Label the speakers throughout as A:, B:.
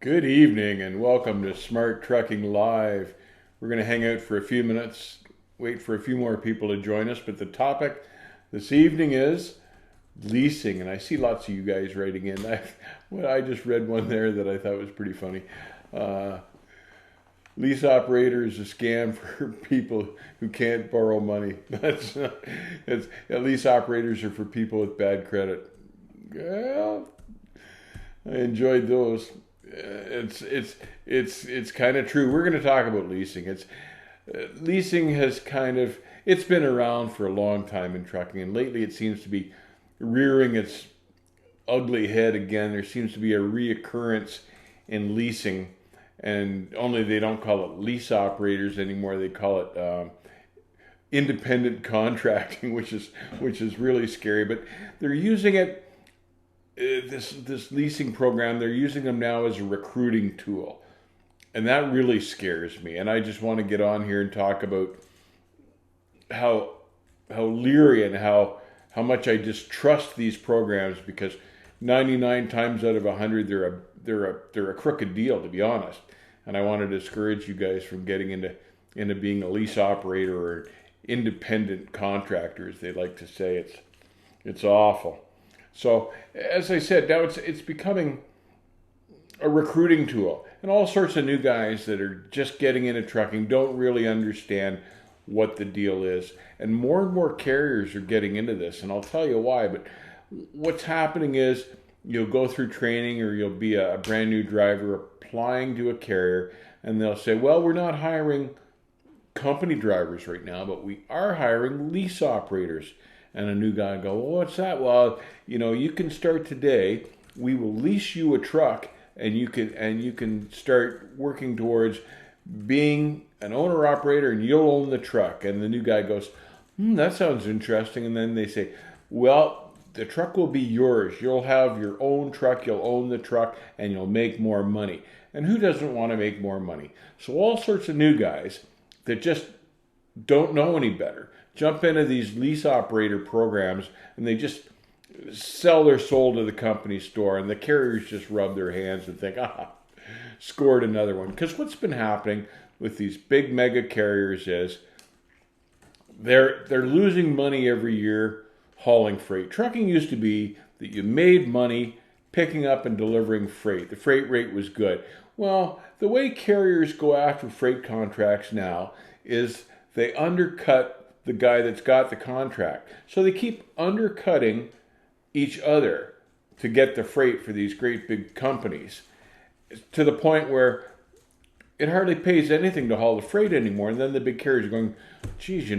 A: Good evening and welcome to Smart Trucking Live. We're going to hang out for a few minutes, wait for a few more people to join us, but the topic this evening is leasing. And I see lots of you guys writing in. I just read one there that I thought was pretty funny. Uh, Lease operator is a scam for people who can't borrow money. Lease operators are for people with bad credit. Well, I enjoyed those. It's kind of true. We're going to talk about leasing. Leasing has it's been around for a long time in trucking, and lately it seems to be rearing its ugly head again. There seems to be a reoccurrence in leasing, and only they don't call it lease operators anymore. They call it independent contracting, which is really scary. But they're using it. This leasing program, they're using them now as a recruiting tool, and that really scares me. And I just want to get on here and talk about how leery and how much I distrust these programs, because 99 times out of 100 they're a crooked deal, to be honest. And I want to discourage you guys from getting into being a lease operator or independent contractor, as they like to say. It's awful. So, as I said, now it's becoming a recruiting tool. And all sorts of new guys that are just getting into trucking don't really understand what the deal is. And more carriers are getting into this. And I'll tell you why. But what's happening is you'll go through training, or you'll be a brand new driver applying to a carrier, and they'll say, well, we're not hiring company drivers right now, but we are hiring lease operators. And a new guy go, well, what's that? Well, you can start today. We will lease you a truck, and you can start working towards being an owner operator, and you'll own the truck. And the new guy goes, that sounds interesting. And then they say, well, the truck will be yours. You'll have your own truck. You'll own the truck, and you'll make more money. And who doesn't want to make more money? So all sorts of new guys that just don't know any better jump into these lease operator programs, and they just sell their soul to the company store, and the carriers just rub their hands and think, scored another one. Because what's been happening with these big mega carriers is they're losing money every year hauling freight. Trucking used to be that you made money picking up and delivering freight. The freight rate was good. Well, the way carriers go after freight contracts now is they undercut the guy that's got the contract. So they keep undercutting each other to get the freight for these great big companies, to the point where it hardly pays anything to haul the freight anymore. And then the big carriers are going, geez,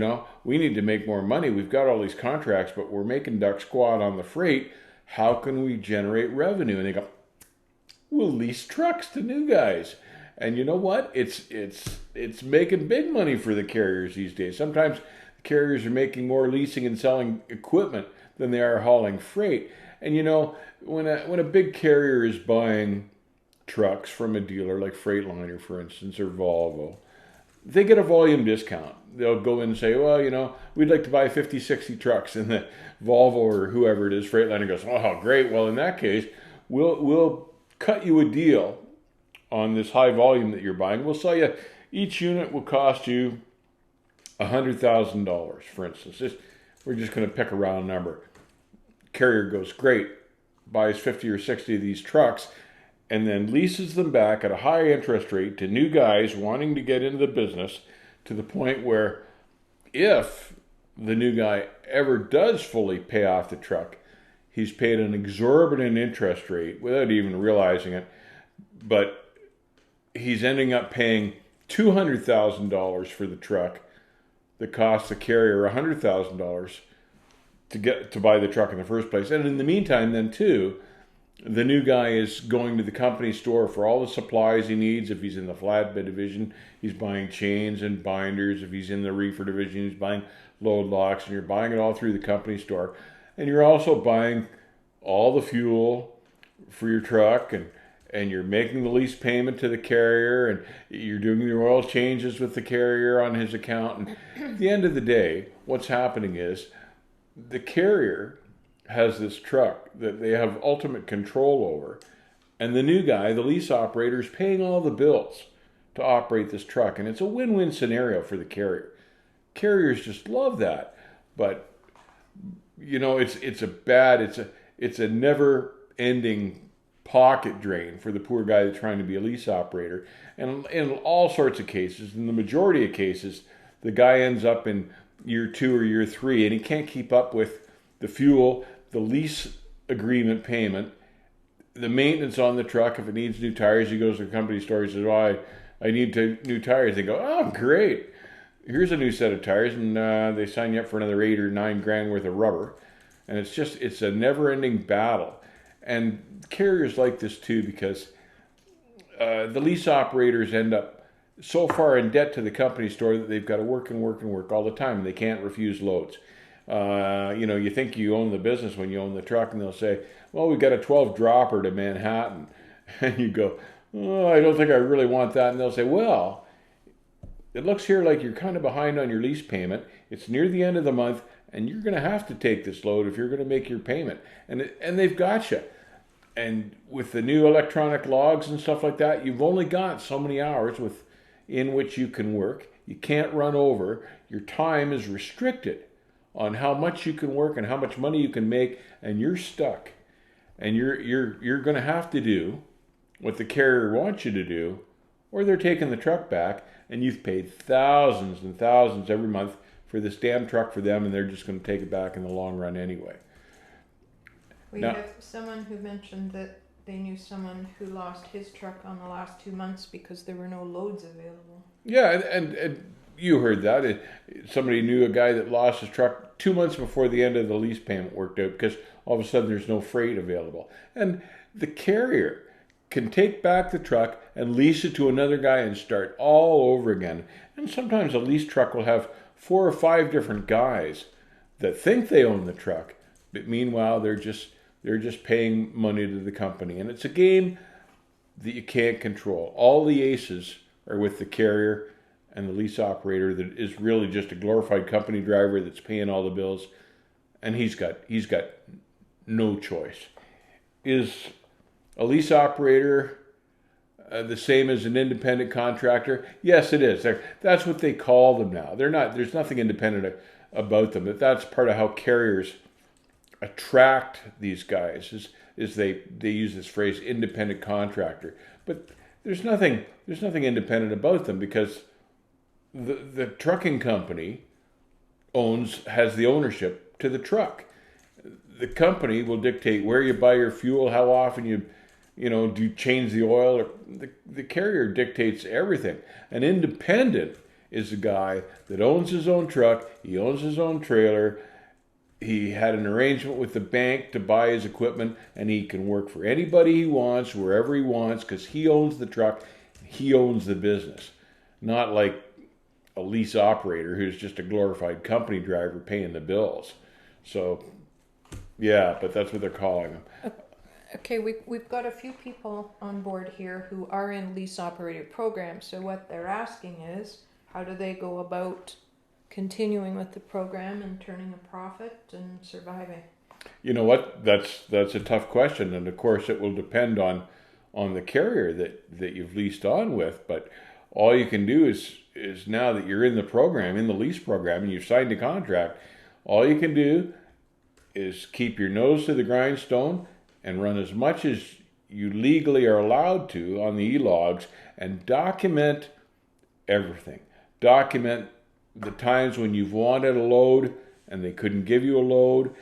A: we need to make more money. We've got all these contracts, but we're making duck squat on the freight. How can we generate revenue? And they go, we'll lease trucks to new guys. And you know what? It's making big money for the carriers these days. Sometimes carriers are making more leasing and selling equipment than they are hauling freight. And when a big carrier is buying trucks from a dealer like Freightliner, for instance, or Volvo, they get a volume discount. They'll go in and say, well, we'd like to buy 50, 60 trucks. And the Volvo or whoever it is, Freightliner, goes, oh, great. Well, in that case, we'll cut you a deal on this high volume that you're buying. We'll sell you, each unit will cost you $100,000, for instance. We're just going to pick a round number. Carrier goes, great, buys 50 or 60 of these trucks, and then leases them back at a high interest rate to new guys wanting to get into the business, to the point where if the new guy ever does fully pay off the truck, he's paid an exorbitant interest rate without even realizing it, but he's ending up paying $200,000 for the truck that costs the carrier $100,000 to buy the truck in the first place. And in the meantime, then too, the new guy is going to the company store for all the supplies he needs. If he's in the flatbed division, he's buying chains and binders. If he's in the reefer division, he's buying load locks, and you're buying it all through the company store. And you're also buying all the fuel for your truck, and you're making the lease payment to the carrier, and you're doing your oil changes with the carrier on his account. And at the end of the day, what's happening is the carrier has this truck that they have ultimate control over, And the new guy, the lease operator, is paying all the bills to operate this truck. And it's a win-win scenario for the carrier. Carriers just love that. But, you know, it's a never-ending pocket drain for the poor guy that's trying to be a lease operator. And in all sorts of cases, in the majority of cases, the guy ends up in year 2 or year 3 and he can't keep up with the fuel, the lease agreement payment, the maintenance on the truck. If it needs new tires, he goes to the company store, he says, "Oh, I need new tires." They go, "Oh, great. Here's a new set of tires," and they sign you up for another 8 or 9 grand worth of rubber. And it's a never-ending battle. And carriers like this too, because the lease operators end up so far in debt to the company store that they've got to work and work and work all the time, and they can't refuse loads. You know, you think you own the business when you own the truck, and they'll say, "Well, we've got a 12 dropper to Manhattan." And you go, "Oh, I don't think I really want that." And they'll say, "Well, it looks here like you're kind of behind on your lease payment. It's near the end of the month, and you're going to have to take this load if you're going to make your payment." And they've got you. And with the new electronic logs and stuff like that, you've only got so many hours in which you can work. You can't run over. Your time is restricted on how much you can work and how much money you can make, and you're stuck. And you're going to have to do what the carrier wants you to do, or they're taking the truck back, and you've paid thousands and thousands every month for this damn truck for them, and they're just going to take it back in the long run anyway.
B: We have someone who mentioned that they knew someone who lost his truck on the last 2 months because there were no loads available.
A: Yeah, and you heard that. Somebody knew a guy that lost his truck 2 months before the end of the lease payment worked out because all of a sudden there's no freight available. And the carrier can take back the truck and lease it to another guy and start all over again. And sometimes a lease truck will have 4 or 5 different guys that think they own the truck, but meanwhile they're just paying money to the company. And it's a game that you can't control. All the aces are with the carrier and the lease operator that is really just a glorified company driver that's paying all the bills, and he's got no choice. Is a lease operator the same as an independent contractor? Yes, it is. That's what they call them now. They're not. There's nothing independent about them. But that's part of how carriers attract these guys. Is they use this phrase independent contractor. But there's nothing independent about them, because the trucking company has the ownership to the truck. The company will dictate where you buy your fuel, how often you do you change the oil. Or the carrier dictates everything. An independent is a guy that owns his own truck, he owns his own trailer, he had an arrangement with the bank to buy his equipment, and he can work for anybody he wants, wherever he wants, because he owns the truck, he owns the business. Not like a lease operator who's just a glorified company driver paying the bills. So, yeah, but that's what they're calling them.
B: Okay, we've got a few people on board here who are in lease operator programs. So what they're asking is, how do they go about continuing with the program and turning a profit and surviving?
A: You know what? That's a tough question, and of course it will depend on the carrier that you've leased on with. But all you can do is now that you're in the program, in the lease program, and you've signed a contract, all you can do is keep your nose to the grindstone and run as much as you legally are allowed to on the e-logs and document everything. Document the times when you've wanted a load and they couldn't give you a load.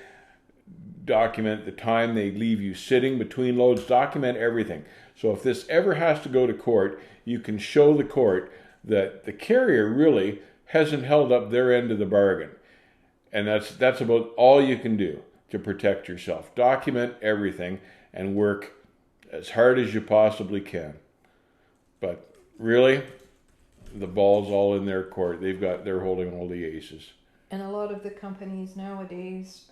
A: Document the time they leave you sitting between loads. Document everything. So if this ever has to go to court, you can show the court that the carrier really hasn't held up their end of the bargain. And that's about all you can do to protect yourself. Document everything and work as hard as you possibly can. But really, the ball's all in their court. They're holding all the aces.
B: And a lot of the companies nowadays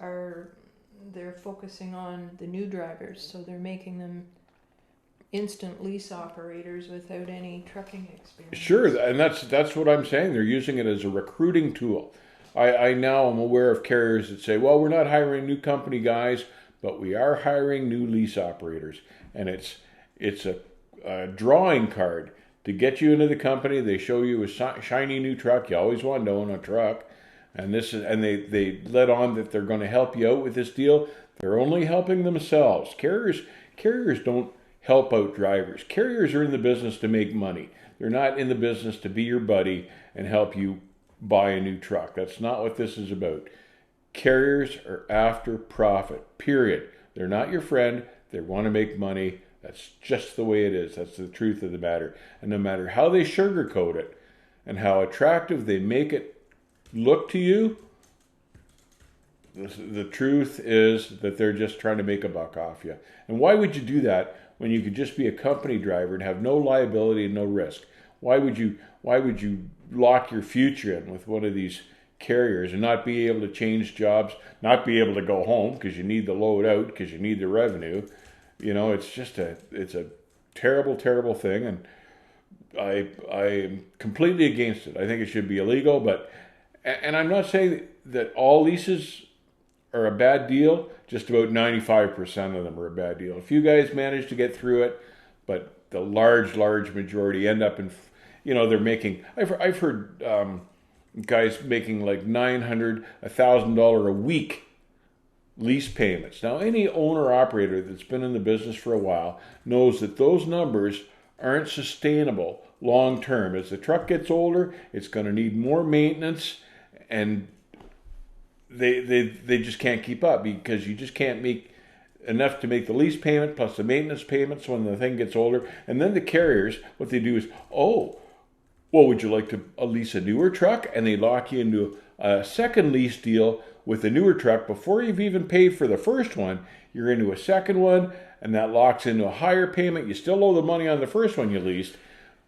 B: they're focusing on the new drivers, so they're making them instant lease operators without any trucking experience.
A: Sure, and that's what I'm saying. They're using it as a recruiting tool. I now am aware of carriers that say, well, we're not hiring new company guys, but we are hiring new lease operators. And It's a drawing card to get you into the company. They show you a shiny new truck. You always wanted to own a truck. And they let on that they're going to help you out with this deal. They're only helping themselves. Carriers don't help out drivers. Carriers are in the business to make money. They're not in the business to be your buddy and help you buy a new truck. That's not what this is about. Carriers are after profit, period. They're not your friend. They want to make money. That's just the way it is. That's the truth of the matter. And no matter how they sugarcoat it and how attractive they make it look to you, the truth is that they're just trying to make a buck off you. And why would you do that when you could just be a company driver and have no liability and no risk? Why would you lock your future in with one of these carriers and not be able to change jobs, not be able to go home because you need the load out, because you need the revenue? You know, it's a terrible, terrible thing, and I'm completely against it. I think it should be illegal, and I'm not saying that all leases are a bad deal. Just about 95% of them are a bad deal. A few guys manage to get through it, but the large majority end up in, they're making, I've heard guys making like $900, $1,000 a week lease payments. Now, any owner operator that's been in the business for a while knows that those numbers aren't sustainable long term. As the truck gets older, it's going to need more maintenance, and they just can't keep up because you just can't make enough to make the lease payment plus the maintenance payments when the thing gets older. And then the carriers, what they do is, would you like to lease a newer truck? And they lock you into a second lease deal with a newer truck. Before you've even paid for the first one, you're into a second one, and that locks into a higher payment. You still owe the money on the first one you leased,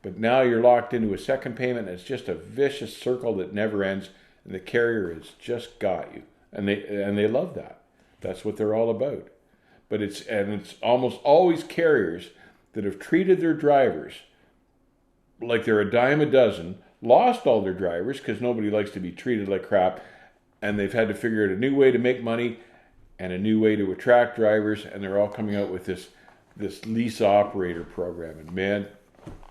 A: but now you're locked into a second payment. It's just a vicious circle that never ends, and the carrier has just got you. And they love that. That's what they're all about. But it's almost always carriers that have treated their drivers like they're a dime a dozen, lost all their drivers because nobody likes to be treated like crap, and they've had to figure out a new way to make money and a new way to attract drivers, and they're all coming out with this Lease Operator program. And man,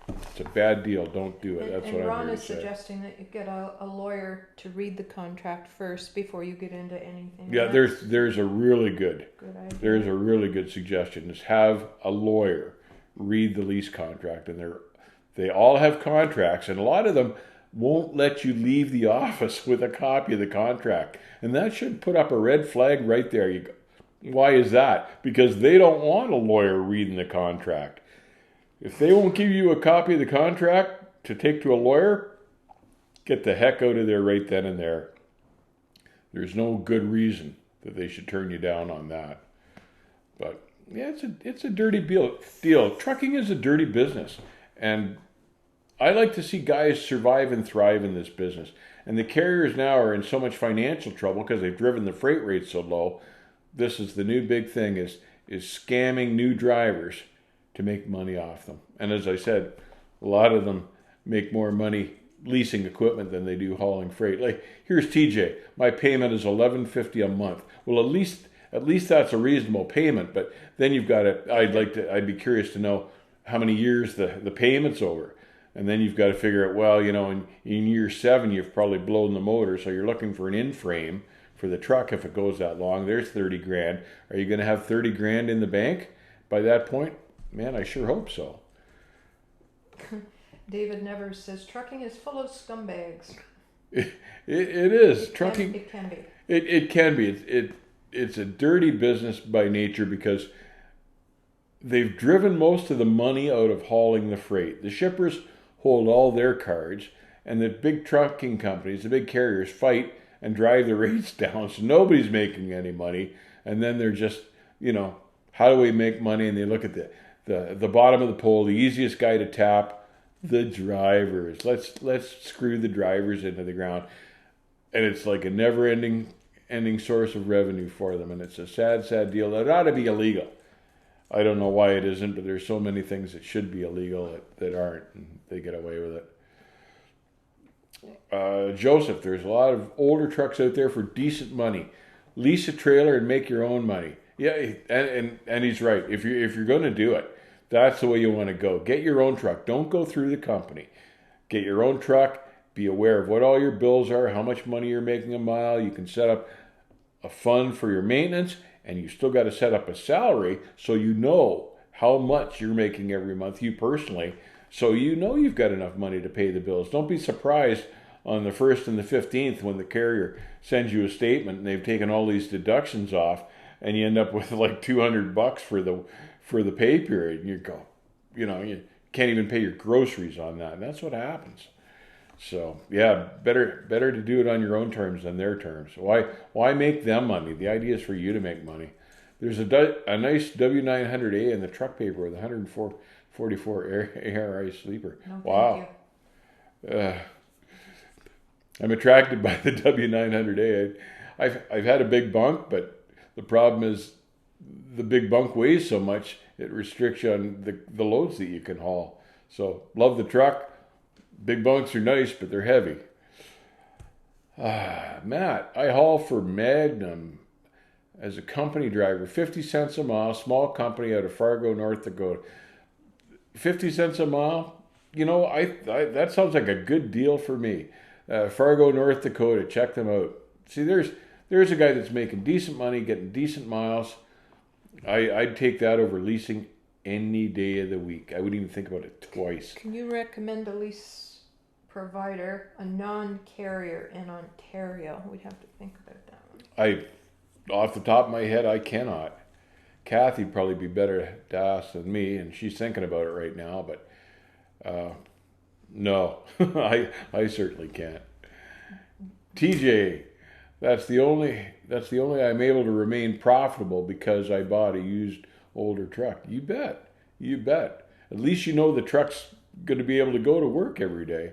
A: it's a bad deal. Don't do it. That's what I'm
B: Ron
A: here
B: is
A: to say.
B: Suggesting that you get a lawyer to read the contract first before you get into anything.
A: Yeah, there's a really good
B: idea.
A: There's a really good suggestion is have a lawyer read the lease contract, and they all have contracts, and a lot of them won't let you leave the office with a copy of the contract, and that should put up a red flag right there. You go, why is that? Because they don't want a lawyer reading the contract. If they won't give you a copy of the contract to take to a lawyer, get the heck out of there right then and there. There's no good reason that they should turn you down on that. But yeah, it's a dirty deal. Trucking is a dirty business, and I like to see guys survive and thrive in this business. And the carriers now are in so much financial trouble because they've driven the freight rates so low. This is the new big thing is scamming new drivers to make money off them. And as I said, a lot of them make more money leasing equipment than they do hauling freight. Like, here's TJ. My payment is $11.50 a month. Well, at least that's a reasonable payment. But then you've got to. I'd be curious to know how many years the payment's over. And then you've got to figure out, well, in year 7, you've probably blown the motor, so you're looking for an in-frame for the truck if it goes that long. There's 30 grand. Are you going to have 30 grand in the bank by that point? Man, I sure hope so.
B: David Nevers says, trucking is full of scumbags.
A: It is. Trucking.
B: It can be.
A: It can be. It's a dirty business by nature because they've driven most of the money out of hauling the freight. The shippers hold all their cards, and the big trucking companies, the big carriers, fight and drive the rates down, so nobody's making any money. And then they're just, how do we make money? And they look at the bottom of the pole, the easiest guy to tap, the drivers. Let's screw the drivers into the ground. And it's like a never-ending source of revenue for them, and it's a sad, sad deal. It ought to be illegal. I don't know why it isn't, but there's so many things that should be illegal that aren't, and they get away with it. Joseph, there's a lot of older trucks out there for decent money. Lease a trailer and make your own money. Yeah, and he's right. If you're going to do it, That's the way you want to go. Get your own truck. Don't go through the company. Get your own truck. Be aware of what all your bills are, how much money you're making a mile. You can set up a fund for your maintenance, and you still got to set up a salary so you know how much you're making every month, you personally, so you know you've got enough money to pay the bills. Don't be surprised on the 1st and the 15th when the carrier sends you a statement and they've taken all these deductions off, and you end up with like $200 for the pay period, and you go, you can't even pay your groceries on that, and that's what happens. So yeah, better to do it on your own terms than their terms. Why make them money? The idea is for you to make money. There's a nice W900A in the truck paper with 144 ARI sleeper.
B: No,
A: wow. I'm attracted by the W900A. I've had a big bunk, but the problem is the big bunk weighs so much it restricts you on the loads that you can haul. So love the truck. Big bunks are nice, but they're heavy. Matt, I haul for Magnum as a company driver, 50 cents a mile, small company out of Fargo, North Dakota. 50 cents a mile, I that sounds like a good deal for me. Fargo, North Dakota, check them out. See, there's a guy that's making decent money, getting decent miles. I'd take that over leasing any day of the week. I wouldn't even think about it twice.
B: Can you recommend a lease provider, a non-carrier in Ontario? We'd have to think about that one.
A: Off the top of my head, I cannot. Kathy'd probably be better to ask than me, and she's thinking about it right now, but no, I certainly can't. TJ, that's the only I'm able to remain profitable because I bought a used older truck. You bet. At least you know the truck's going to be able to go to work every day.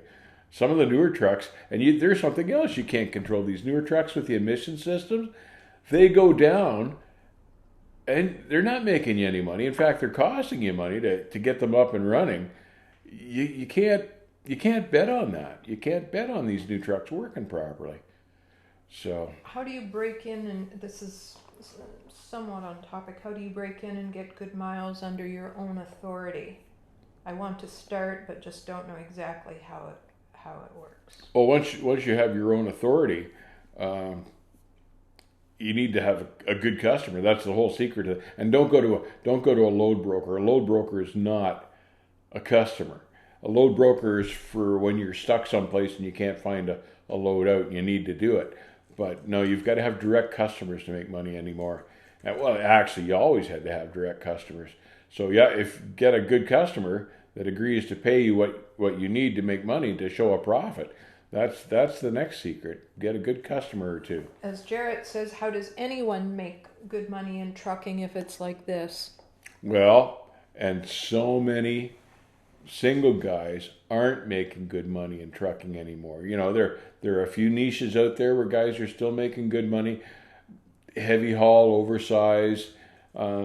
A: Some of the newer trucks, and there's something else you can't control. These newer trucks with the emission systems, they go down, and they're not making you any money. In fact, they're costing you money to get them up and running. You can't bet on that. You can't bet on these new trucks working properly. So
B: how do you break in, and this is somewhat on topic, how do you break in and get good miles under your own authority? I want to start, but just don't know exactly how it works.
A: Well, once you have your own authority, you need to have a good customer. That's the whole secret. And don't go to a load broker. A load broker is not a customer. A load broker is for when you're stuck someplace and you can't find a load out and you need to do it. But no, you've got to have direct customers to make money anymore. And, well, actually, you always had to have direct customers. So yeah, get a good customer that agrees to pay you what you need to make money to show a profit. That's the next secret. Get a good customer or two.
B: As Jarrett says, how does anyone make good money in trucking if it's like this?
A: Well, and so many single guys aren't making good money in trucking anymore. There are a few niches out there where guys are still making good money. Heavy haul, oversized,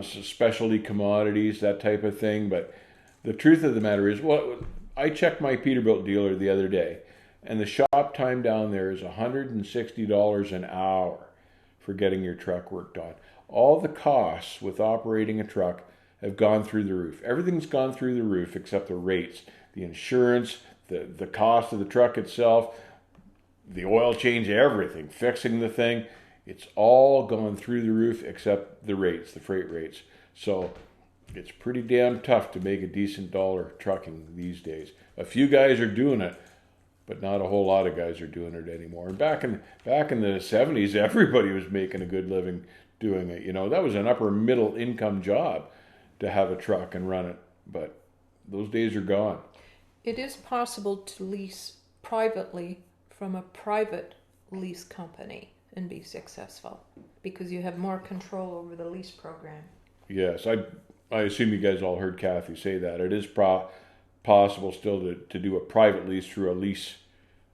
A: specialty commodities, that type of thing. But the truth of the matter is, I checked my Peterbilt dealer the other day, and the shop time down there is $160 an hour for getting your truck worked on. All the costs with operating a truck have gone through the roof. Everything's gone through the roof except the rates, the insurance, the cost of the truck itself, the oil change, everything, fixing the thing. It's all gone through the roof except the rates, the freight rates. So it's pretty damn tough to make a decent dollar trucking these days. A few guys are doing it, but not a whole lot of guys are doing it anymore. And back in the 70s, everybody was making a good living doing it. That was an upper middle income job to have a truck and run it. But those days are gone.
B: It is possible to lease privately from a private lease company and be successful because you have more control over the lease program.
A: Yes, I assume you guys all heard Kathy say that. It is possible still to do a private lease through a lease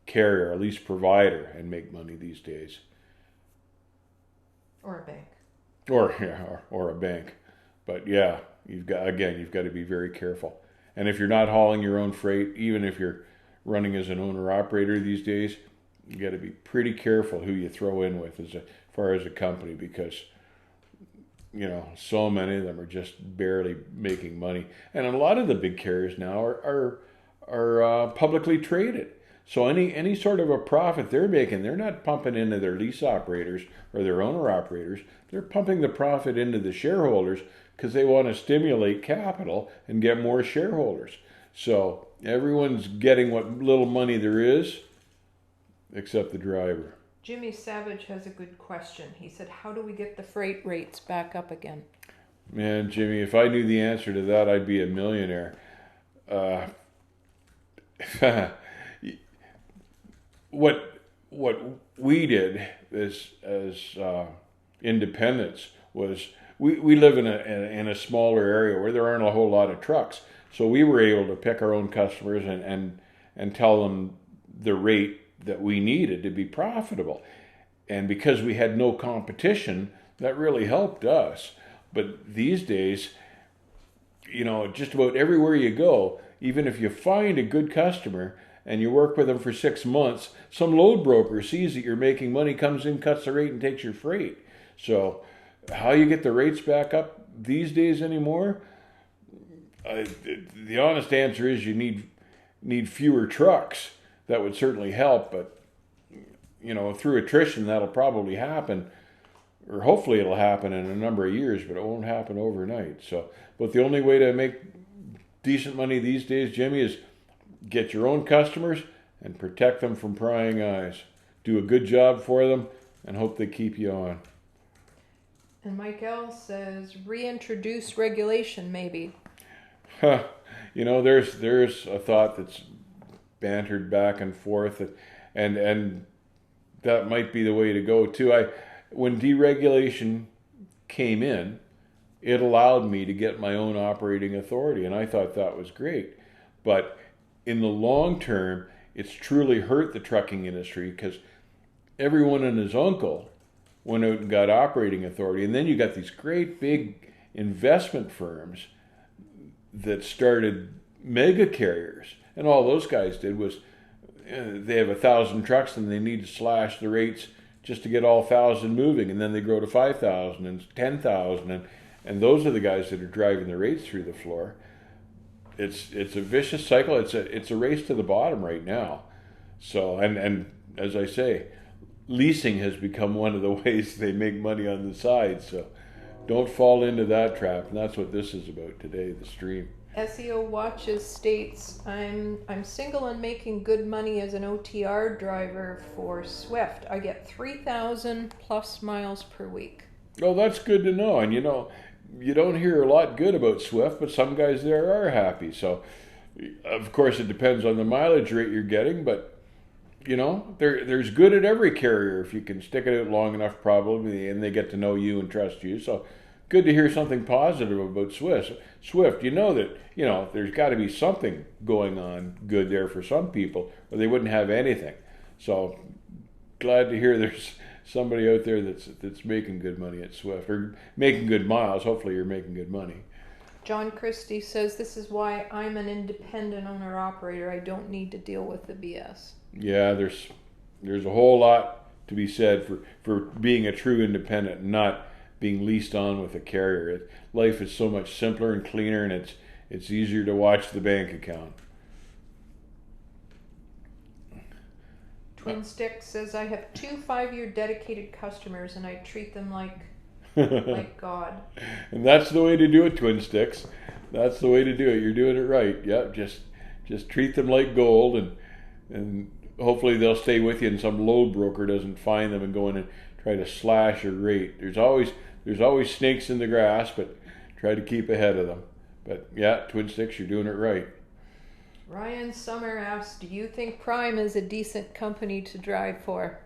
A: carrier, a lease provider, and make money these days.
B: Or a bank.
A: Or a bank. But yeah, you've got to be very careful. And if you're not hauling your own freight, even if you're running as an owner-operator these days, you got to be pretty careful who you throw in with as far as a company, because so many of them are just barely making money. And a lot of the big carriers now are publicly traded. So any sort of a profit they're making, they're not pumping into their lease operators or their owner operators. They're pumping the profit into the shareholders because they want to stimulate capital and get more shareholders. So everyone's getting what little money there is, except the driver.
B: Jimmy Savage has a good question. He said, how do we get the freight rates back up again?
A: Man, Jimmy, if I knew the answer to that, I'd be a millionaire. What we did as independents was we live in a smaller area where there aren't a whole lot of trucks, so we were able to pick our own customers and tell them the rate that we needed to be profitable. And because we had no competition, that really helped us. But these days, just about everywhere you go, even if you find a good customer and you work with them for 6 months, some load broker sees that you're making money, comes in, cuts the rate, and takes your freight. So how you get the rates back up these days anymore? The honest answer is you need fewer trucks. That would certainly help, but through attrition that'll probably happen, or hopefully it'll happen in a number of years, but it won't happen overnight. So, but the only way to make decent money these days, Jimmy, is get your own customers and protect them from prying eyes. Do a good job for them and hope they keep you on.
B: And Mike L says, reintroduce regulation maybe.
A: There's a thought that's bantered back and forth, and that might be the way to go too. When deregulation came in, it allowed me to get my own operating authority, and I thought that was great. But in the long term, it's truly hurt the trucking industry because everyone and his uncle went out and got operating authority, and then you got these great big investment firms that started mega carriers, and all those guys did was they have 1,000 trucks and they need to slash the rates just to get all 1,000 moving, and then they grow to 5,000 and 10,000, and those are the guys that are driving the rates through the floor. It's a vicious cycle. It's a race to the bottom right now. So and as I say, leasing has become one of the ways they make money on the side. So don't fall into that trap, and that's what this is about today, the stream.
B: SEO Watches states, I'm single and making good money as an OTR driver for Swift. I get 3,000 plus miles per week.
A: Oh, that's good to know. And you don't hear a lot good about Swift, but some guys there are happy. So, of course, it depends on the mileage rate you're getting, but there's good at every carrier if you can stick it out long enough, probably, and they get to know you and trust you. So, good to hear something positive about Swift. That there's got to be something going on good there for some people, or they wouldn't have anything. So, glad to hear there's somebody out there that's making good money at Swift, or making good miles. Hopefully you're making good money.
B: John Christie says, this is why I'm an independent owner-operator. I don't need to deal with the BS.
A: Yeah, there's a whole lot to be said for being a true independent and not being leased on with a carrier. Life is so much simpler and cleaner, and it's easier to watch the bank account.
B: Twin Stick says, I have 2 5-year dedicated customers and I treat them like God.
A: And that's the way to do it, Twin Sticks. That's the way to do it. You're doing it right. Yep, just treat them like gold, and hopefully they'll stay with you and some load broker doesn't find them and go in and try to slash your rate. There's always snakes in the grass, but try to keep ahead of them. But yeah, Twin Sticks, you're doing it right.
B: Ryan Summer asks, do you think Prime is a decent company to drive for?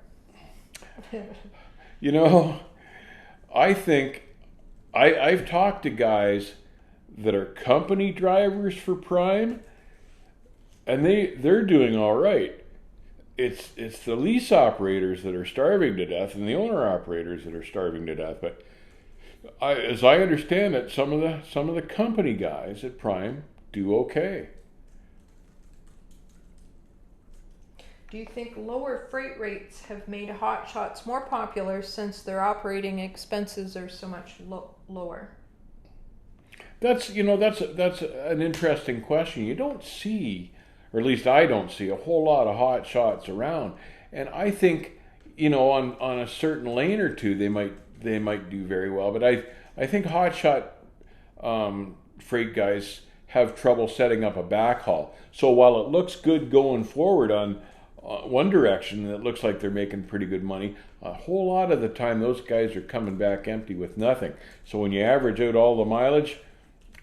A: I think I've talked to guys that are company drivers for Prime, and they're doing all right. It's the lease operators that are starving to death and the owner operators that are starving to death. But as I understand it, some of the company guys at Prime do okay.
B: Do you think lower freight rates have made Hotshots more popular since their operating expenses are so much lower?
A: That's an interesting question. You don't see, or at least I don't see, a whole lot of hot shots around, and I think on a certain lane or two they might do very well, but I think hot shot freight guys have trouble setting up a backhaul. So while it looks good going forward on one direction, it looks like they're making pretty good money. A whole lot of the time, those guys are coming back empty with nothing. So when you average out all the mileage,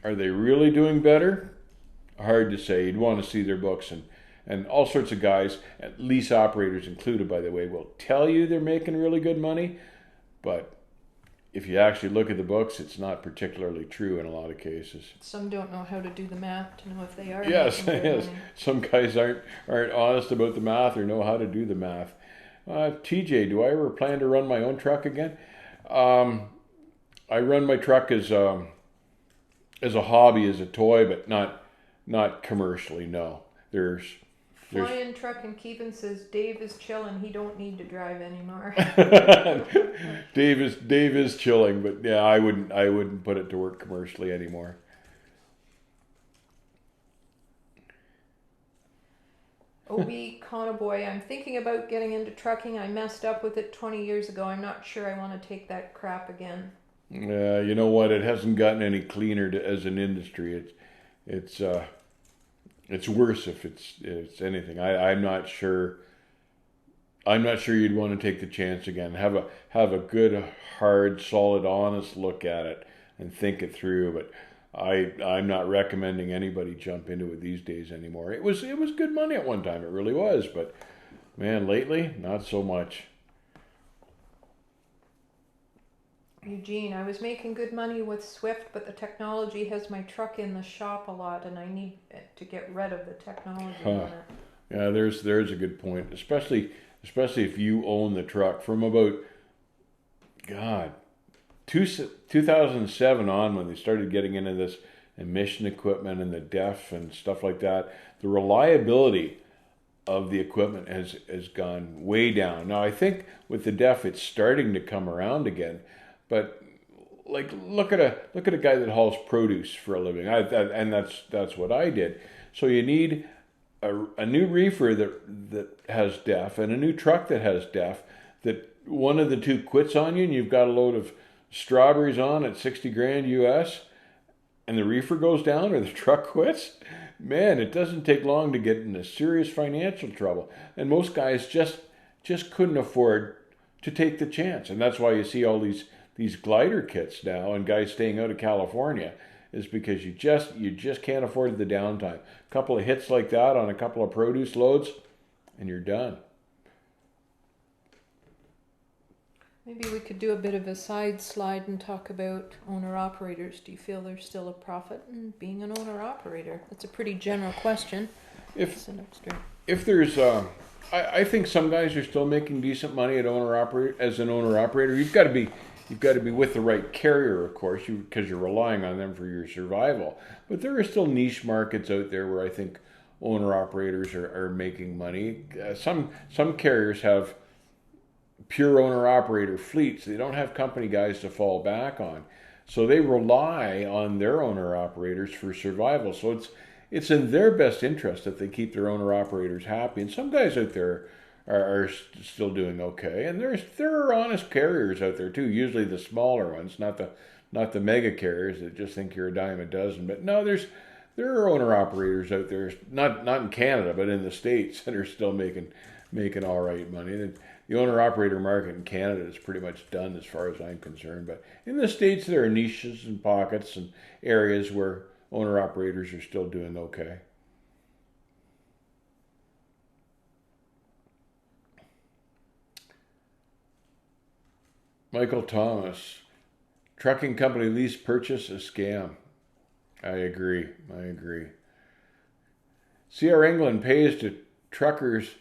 A: are they really doing better? Hard to say. You'd want to see their books, and all sorts of guys, lease operators included, by the way, will tell you they're making really good money, but if you actually look at the books, it's not particularly true in a lot of cases.
B: Some don't know how to do the math to know if they are
A: Yes,
B: making good money.
A: Some guys aren't honest about the math or know how to do the math. TJ, do I ever plan to run my own truck again? I run my truck as a hobby, as a toy, but not commercially. No, there's
B: Flying truck and Keevan says Dave is chilling. He don't need to drive anymore.
A: Dave is chilling, but yeah, I wouldn't put it to work commercially anymore.
B: OB Conaboy, I'm thinking about getting into trucking. I messed up with it 20 years ago. I'm not sure I want to take that crap again.
A: You know what? It hasn't gotten any cleaner as an industry. It's worse if it's anything. I'm not sure. I'm not sure you'd want to take the chance again. Have a good, hard, solid, honest look at it and think it through. But I'm not recommending anybody jump into it these days anymore. It was good money at one time. It really was. But man, lately, not so much.
B: Eugene, I was making good money with Swift, but the technology has my truck in the shop a lot, and I need to get rid of the technology on it.
A: Yeah, there's a good point, especially if you own the truck from about 2007 on, when they started getting into this emission equipment and the DEF and stuff like that. The reliability of the equipment has gone way down. Now I think with the DEF it's starting to come around again. But like, look at a guy that hauls produce for a living, and that's what I did. So you need a new reefer that has DEF and a new truck that has DEF. That one of the two quits on you, and you've got a load of strawberries on at $60,000 US, and the reefer goes down or the truck quits. Man, it doesn't take long to get into serious financial trouble, and most guys just couldn't afford to take the chance, and that's why you see all these glider kits now, and guys staying out of California, is because you just can't afford the downtime. A couple of hits like that on a couple of produce loads, and you're done.
B: Maybe we could do a bit of a side slide and talk about owner-operators. Do you feel there's still a profit in being an owner-operator? That's a pretty general question.
A: If there's, I think some guys are still making decent money as an owner-operator. You've got to be with the right carrier, of course, because you're relying on them for your survival. But there are still niche markets out there where I think owner-operators are making money. Some carriers have pure owner-operator fleets. They don't have company guys to fall back on. So they rely on their owner-operators for survival. So it's in their best interest that they keep their owner-operators happy. And some guys out there are still doing okay. And there are honest carriers out there too, usually the smaller ones, not the mega carriers that just think you're a dime a dozen. But no, there are owner-operators out there, not in Canada, but in the States, that are still making all right money. The owner-operator market in Canada is pretty much done as far as I'm concerned. But in the States, there are niches and pockets and areas where owner-operators are still doing okay. Michael Thomas, trucking company lease purchase a scam. I agree. CR England pays to truckers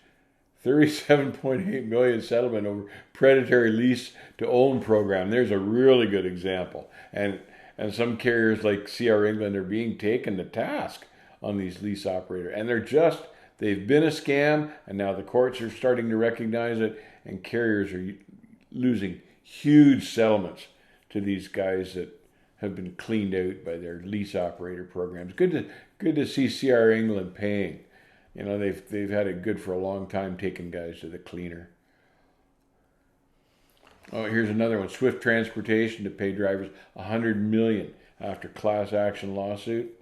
A: $37.8 million settlement over predatory lease to own program. There's a really good example. And some carriers like CR England are being taken to task on these lease operators. And they've been a scam, and now the courts are starting to recognize it, and carriers are losing huge settlements to these guys have been cleaned out by their lease operator programs. Good to see CR England paying. You know, they've had it good for a long time, taking guys to the cleaner. Oh, here's another one. Swift Transportation to pay drivers $100 million after class action lawsuit.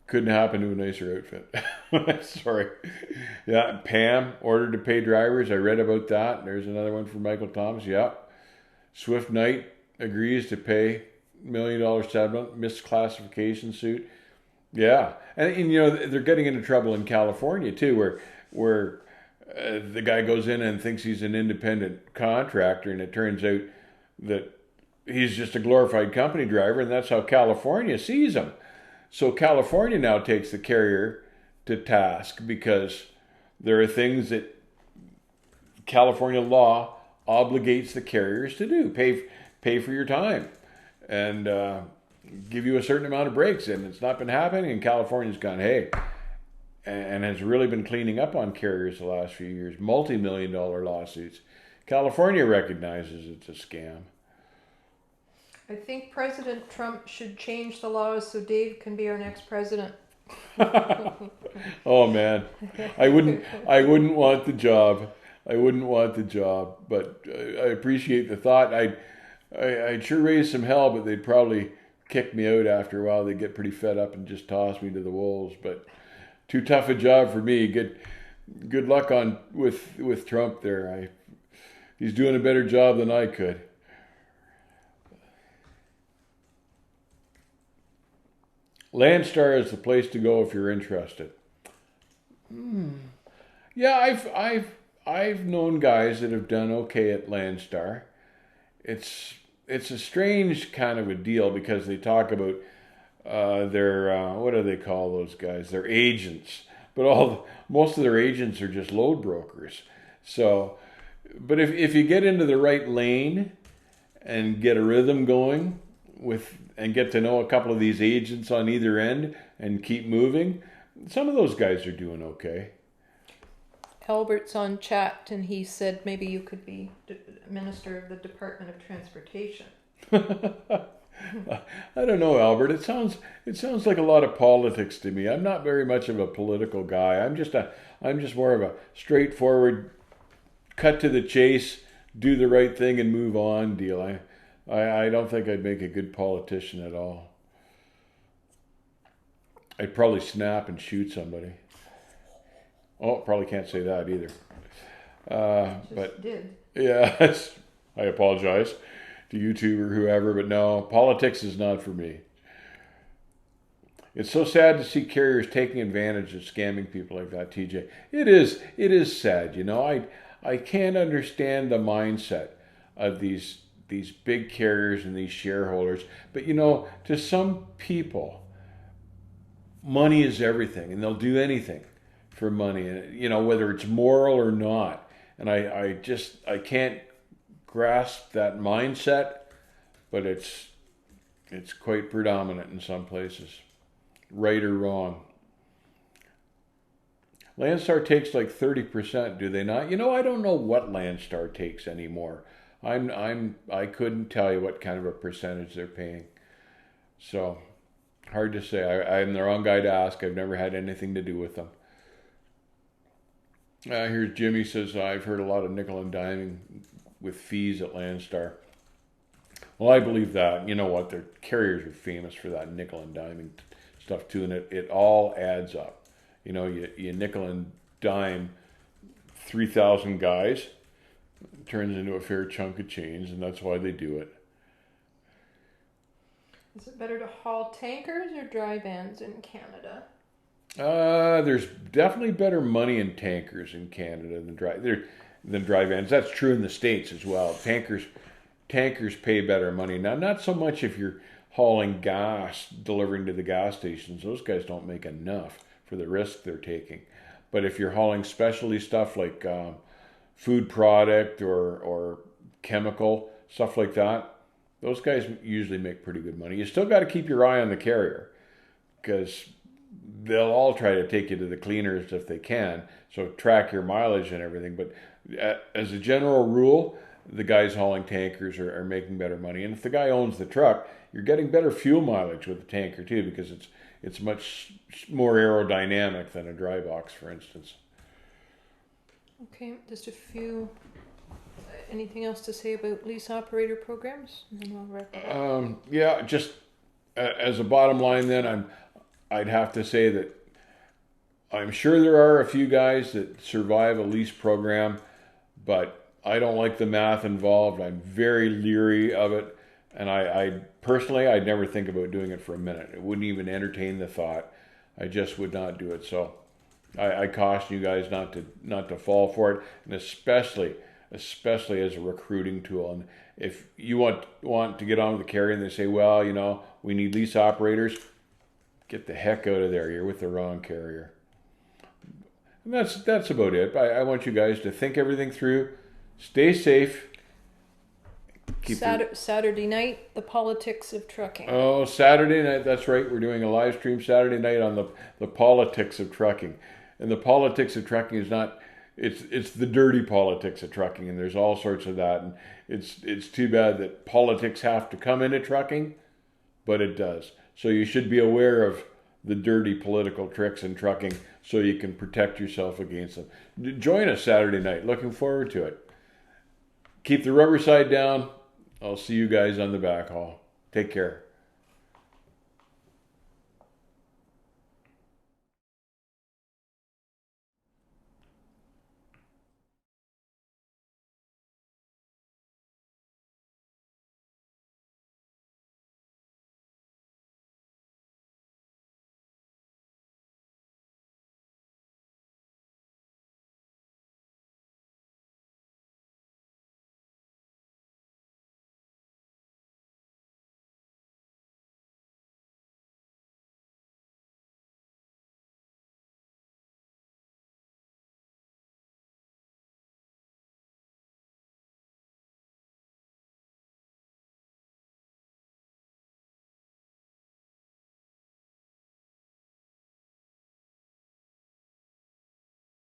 A: Couldn't happen to a nicer outfit. Sorry. Yeah, Pam ordered to pay drivers. I read about that. There's another one from Michael Thomas. Yeah. Swift Knight agrees to pay $1 million settlement, misclassification suit. Yeah. And you know, they're getting into trouble in California too, where the guy goes in and thinks he's an independent contractor, and it turns out that he's just a glorified company driver, and that's how California sees him. So California now takes the carrier to task because there are things that California law obligates the carriers to do. Pay for your time and give you a certain amount of breaks. And it's not been happening, and California's gone, hey, and has really been cleaning up on carriers the last few years. Multi-million-dollar lawsuits. California recognizes it's a scam.
B: I think President Trump should change the laws so Dave can be our next president.
A: Oh man, I wouldn't want the job. I wouldn't want the job, but I appreciate the thought. I'd sure raise some hell, but they'd probably kick me out after a while. They'd get pretty fed up and just toss me to the wolves. But too tough a job for me. Good luck with Trump there. He's doing a better job than I could. Landstar is the place to go if you're interested. Yeah, I've known guys that have done okay at Landstar. It's a strange kind of a deal because they talk about their what do they call those guys? They're agents, but most of their agents are just load brokers. So, but if you get into the right lane and get a rhythm going and get to know a couple of these agents on either end and keep moving, some of those guys are doing okay.
B: Albert's on chat and he said maybe you could be Minister of the Department of Transportation.
A: I don't know, Albert. It sounds like a lot of politics to me. I'm not very much of a political guy. I'm just more of a straightforward, cut to the chase, do the right thing and move on deal. I don't think I'd make a good politician at all. I'd probably snap and shoot somebody. Oh, probably can't say that either. But
B: did.
A: Yeah, I apologize to YouTube or whoever, but no, politics is not for me. It's so sad to see carriers taking advantage of scamming people like that, TJ. It is sad, you know. I can't understand the mindset of these big carriers and these shareholders. But, you know, to some people, money is everything, and they'll do anything for money, and you know, whether it's moral or not. And I can't grasp that mindset, but it's quite predominant in some places, right or wrong. Landstar takes like 30%, do they not? You know, I don't know what Landstar takes anymore. I couldn't tell you what kind of a percentage they're paying. So, hard to say. I'm the wrong guy to ask. I've never had anything to do with them. Here's Jimmy says, I've heard a lot of nickel and diming with fees at Landstar. Well, I believe that. You know what? Their carriers are famous for that nickel and diming stuff too, and it all adds up. You know, you nickel and dime 3,000 guys, it turns into a fair chunk of change, and that's why they do it.
B: Is it better to haul tankers or dry vans in Canada?
A: There's definitely better money in tankers in Canada than dry vans. That's true in the States as well. Tankers pay better money. Now, not so much if you're hauling gas, delivering to the gas stations. Those guys don't make enough for the risk they're taking. But if you're hauling specialty stuff like food product or chemical, stuff like that, those guys usually make pretty good money. You still got to keep your eye on the carrier because they'll all try to take you to the cleaners if they can. So track your mileage and everything. But as a general rule, the guys hauling tankers are making better money. And if the guy owns the truck, you're getting better fuel mileage with the tanker too, because it's much more aerodynamic than a dry box, for instance.
B: Okay, just a few. Anything else to say about lease operator programs? And then we'll wrap it up.
A: Yeah, just as a bottom line, then I'd have to say that I'm sure there are a few guys that survive a lease program, but I don't like the math involved. I'm very leery of it, and I personally, I'd never think about doing it for a minute. It wouldn't even entertain the thought. I just would not do it. So I caution you guys not to fall for it, and especially as a recruiting tool. And if you want to get on with the carrier and they say, well, we need lease operators, get the heck out of there. You're with the wrong carrier. And that's about it. I want you guys to think everything through, stay safe.
B: Saturday night, the politics of trucking.
A: Oh, Saturday night, that's right. We're doing a live stream Saturday night on the politics of trucking. And the politics of trucking is not, it's the dirty politics of trucking, and there's all sorts of that. And it's too bad that politics have to come into trucking, but it does. So you should be aware of the dirty political tricks in trucking so you can protect yourself against them. Join us Saturday night. Looking forward to it. Keep the rubber side down. I'll see you guys on the backhaul. Take care.